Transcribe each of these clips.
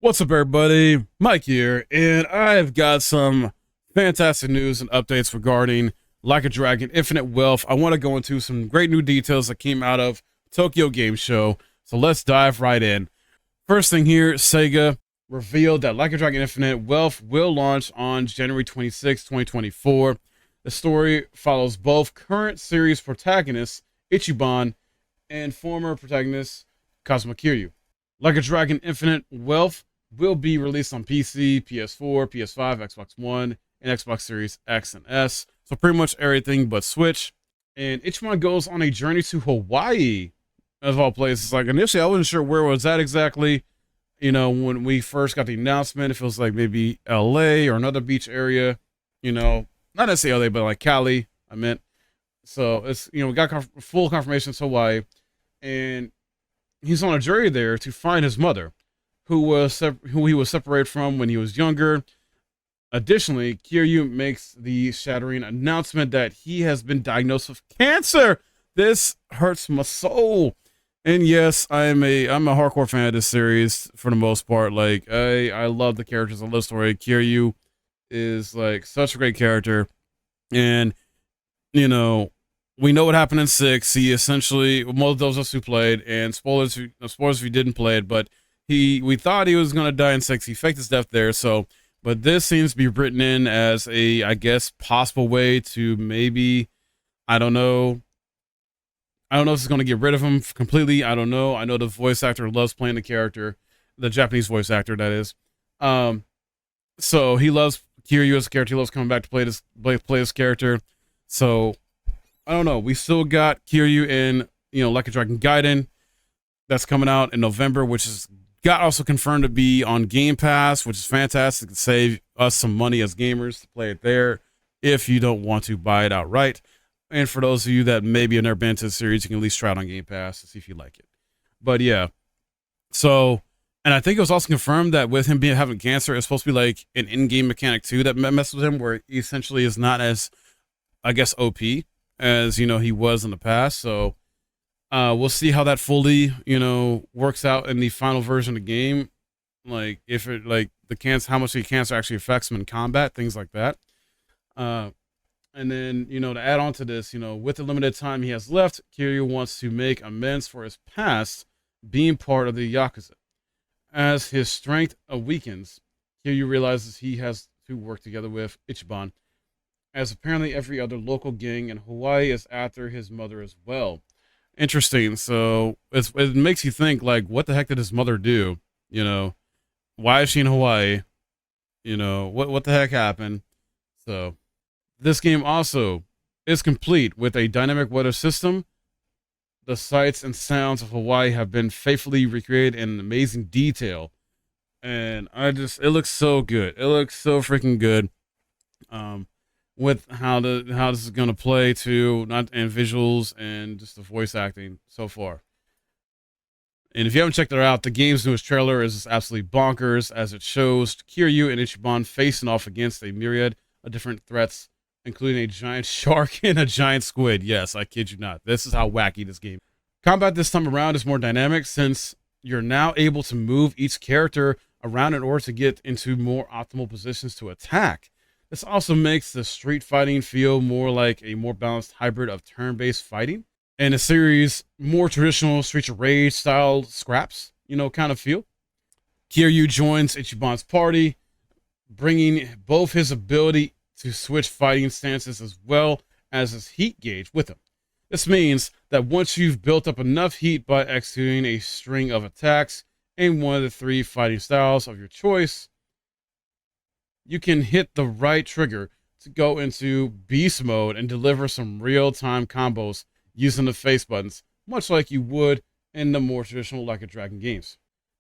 What's up, everybody? Mike here, and I've got some fantastic news and updates regarding Like a Dragon Infinite Wealth. I want to go into some great new details that came out of Tokyo Game Show, so let's dive right in. First thing here, Sega revealed that Like a Dragon Infinite Wealth will launch on January 26, 2024. The story follows both current series protagonists, Ichiban, and former protagonist, Kazuma Kiryu. Like a Dragon Infinite Wealth will be released on PC, PS4, PS5, Xbox One, and Xbox Series X and S. So pretty much everything but Switch. And Ichiban goes on a journey to Hawaii, of all places. Like initially, I wasn't sure where it was at exactly. You know, when we first got the announcement, it feels like maybe LA or another beach area. You know, not necessarily LA, but like Cali, I meant. So it's, we got full confirmation it's Hawaii. And he's on a journey there to find his mother, who he was separated from when he was younger. Additionally, Kiryu makes the shattering announcement that he has been diagnosed with cancer. This hurts my soul. And yes, I'm a hardcore fan of this series for the most part. Like I love the characters, I love the story. Kiryu is like such a great character, and we know what happened in 6. He essentially, most of those of us who played, and spoilers if you didn't play it, but we thought he was going to die in 6. He faked his death there. So, but this seems to be written in as a, I guess, possible way to maybe, I don't know if it's going to get rid of him completely. I don't know. I know the voice actor loves playing the character, the Japanese voice actor, that is. So he loves Kiryu as a character. He loves coming back to play this character. So, I don't know. We still got Kiryu in, Like a Dragon Gaiden that's coming out in November, which is got also confirmed to be on Game Pass, which is fantastic to save us some money as gamers to play it there if you don't want to buy it outright. And for those of you that maybe have never been to the series, you can at least try it on Game Pass to see if you like it. But yeah. So, and I think it was also confirmed that with him having cancer, it's supposed to be like an in-game mechanic too that messes with him, where he essentially is not as, I guess, OP as he was in the past. So we'll see how that fully works out in the final version of the game, like if it like the cancer, how much the cancer actually affects him in combat, things like that. And then to add on to this, with the limited time he has left, Kiryu wants to make amends for his past being part of the Yakuza. As his strength weakens, Kiryu realizes he has to work together with Ichiban, as apparently every other local gang in Hawaii is after his mother as well. Interesting. So it makes you think, like, what the heck did his mother do? Why is she in Hawaii? What the heck happened? So this game also is complete with a dynamic weather system. The sights and sounds of Hawaii have been faithfully recreated in amazing detail. And it looks so good. It looks so freaking good. With how this is gonna play too, and visuals and just the voice acting so far. And if you haven't checked it out, the game's newest trailer is absolutely bonkers, as it shows Kiryu and Ichiban facing off against a myriad of different threats, including a giant shark and a giant squid. Yes, I kid you not. This is how wacky this game is. Combat this time around is more dynamic, since you're now able to move each character around in order to get into more optimal positions to attack. This also makes the street fighting feel more like a more balanced hybrid of turn-based fighting and a series more traditional Streets of Rage style scraps, kind of feel. Kiryu joins Ichiban's party, bringing both his ability to switch fighting stances as well as his heat gauge with him. This means that once you've built up enough heat by executing a string of attacks in one of the 3 fighting styles of your choice, you can hit the right trigger to go into beast mode and deliver some real-time combos using the face buttons, much like you would in the more traditional Like a Dragon games.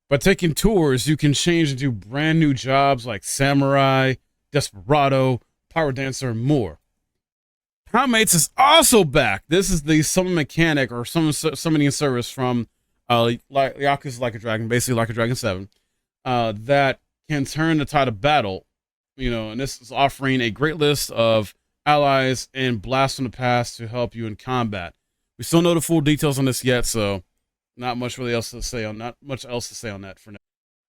By taking tours, you can change into brand new jobs like Samurai, Desperado, Power Dancer, and more. Poundmates is also back. This is the summon mechanic or summoning service from Yakuza Like a Dragon, basically Like a Dragon 7, that can turn the tide of battle. And this is offering a great list of allies and blasts from the past to help you in combat. We still know the full details on this yet, so not much else to say on that for now.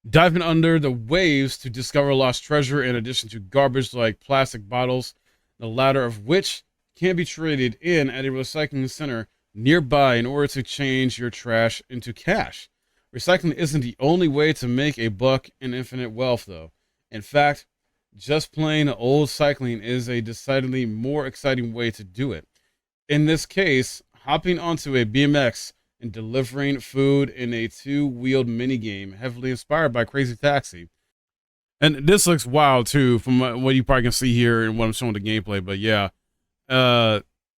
Diving under the waves to discover lost treasure in addition to garbage like plastic bottles, the latter of which can be traded in at a recycling center nearby in order to change your trash into cash. Recycling isn't the only way to make a buck in Infinite Wealth, though. In fact, just plain old cycling is a decidedly more exciting way to do it. In this case, hopping onto a BMX and delivering food in a two-wheeled minigame heavily inspired by Crazy Taxi. And this looks wild too, from what you probably can see here and what I'm showing the gameplay. But yeah,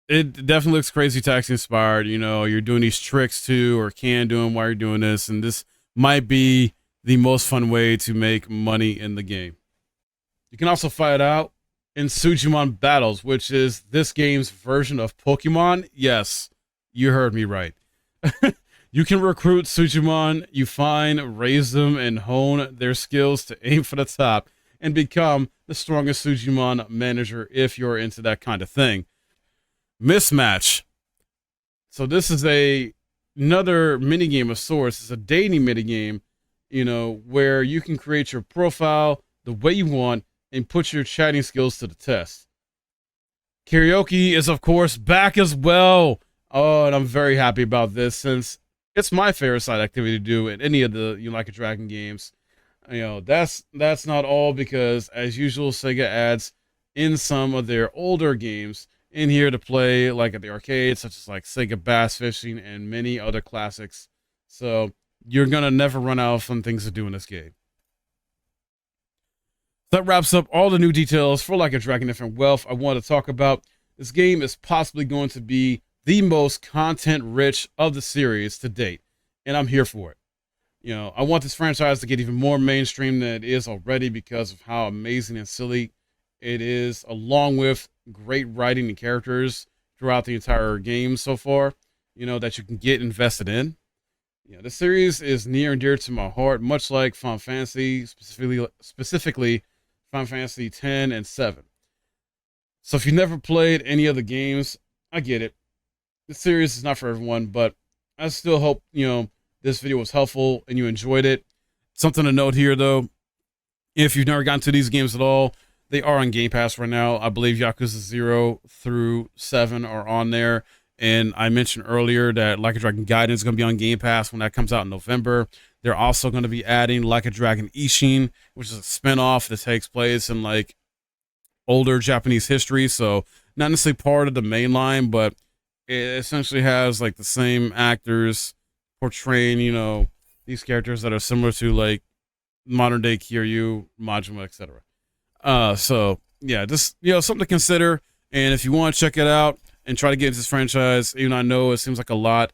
it definitely looks Crazy Taxi inspired. You know, you're doing these tricks too, or can do them while you're doing this, and this might be the most fun way to make money in the game. You can also fight out in Sujimon Battles, which is this game's version of Pokemon. Yes, you heard me right. You can recruit Sujimon, you find, raise them, and hone their skills to aim for the top and become the strongest Sujimon manager if you're into that kind of thing. Mismatch. So this is another minigame of sorts. It's a dating minigame, you know, where you can create your profile the way you want and put your chatting skills to the test. Karaoke is, of course, back as well. Oh, and I'm very happy about this since it's my favorite side activity to do in any of the You Like a Dragon games. You know, that's not all, because as usual, Sega adds in some of their older games in here to play, like at the arcade, such as like Sega Bass Fishing and many other classics. So you're gonna never run out of fun things to do in this game. That wraps up all the new details for Like a Dragon Infinite Wealth I want to talk about. This game is possibly going to be the most content rich of the series to date, and I'm here for it. You know, I want this franchise to get even more mainstream than it is already because of how amazing and silly it is, along with great writing and characters throughout the entire game so far, you know, that you can get invested in. You know, the series is near and dear to my heart, much like Final Fantasy, specifically Final Fantasy 10 and 7. So if you've never played any of the games, I get it. The series is not for everyone, but I still hope, you know, this video was helpful and you enjoyed it. Something to note here, though, if you've never gotten to these games at all, they are on Game Pass right now. I believe Yakuza 0 through 7 are on there. And I mentioned earlier that Like a Dragon Gaiden is going to be on Game Pass when that comes out in November. They're also going to be adding Like a Dragon Ishin, which is a spinoff that takes place in like older Japanese history. So not necessarily part of the main line, but it essentially has like the same actors portraying, you know, these characters that are similar to like modern day Kiryu, Majima, etc. So yeah, just, you know, something to consider. And if you want to check it out and try to get into this franchise, even though I know it seems like a lot,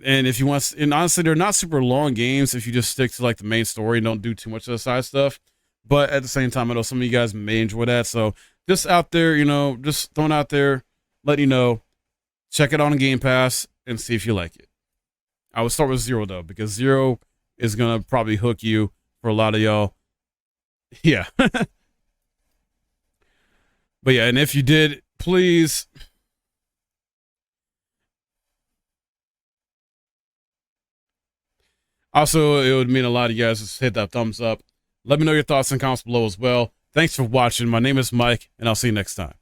and if you want, and honestly, they're not super long games if you just stick to like the main story and don't do too much of the side stuff. But at the same time, I know some of you guys may enjoy that. So just out there, you know, just throwing out there, let you know, check it out on Game Pass and see if you like it. I would start with 0 though, because 0 is gonna probably hook you for a lot of y'all. Yeah. But yeah, and if you did, please. Also, it would mean a lot of you guys just hit that thumbs up. Let me know your thoughts and comments below as well. Thanks for watching. My name is Mike, and I'll see you next time.